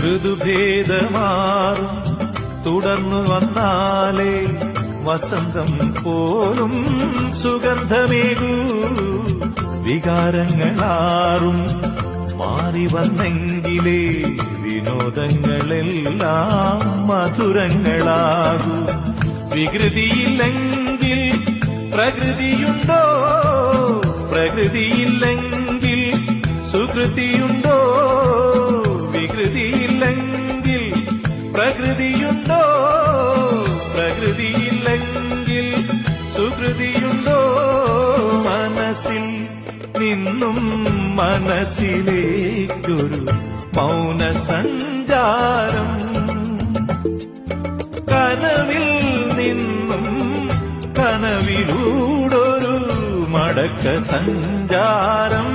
ഋതുഭേദമാറും തുടർന്നു വന്നാലേ വസന്തം പോലും സുഗന്ധമേകൂ. വികാരങ്ങളാറും മാറി വന്നെങ്കിലേ വിനോദങ്ങളെല്ലാം മധുരങ്ങളാകൂ. വികൃതിയില്ലെങ്കിൽ പ്രകൃതിയുണ്ടോ, പ്രകൃതിയില്ലെങ്കിൽ സുകൃതിയുണ്ടോ, വികൃതിയില്ലെങ്കിൽ പ്രകൃതിയുണ്ടോ, പ്രകൃതിയില്ലെങ്കിൽ സുകൃതിയുണ്ടോ. മനസ്സിൽ നിന്നും മനസ്സിലേക്കൊരു മൗന സഞ്ചാരം, കനവിൽ നിന്നും കനവിലൂടൊരു മടക്ക സഞ്ചാരം.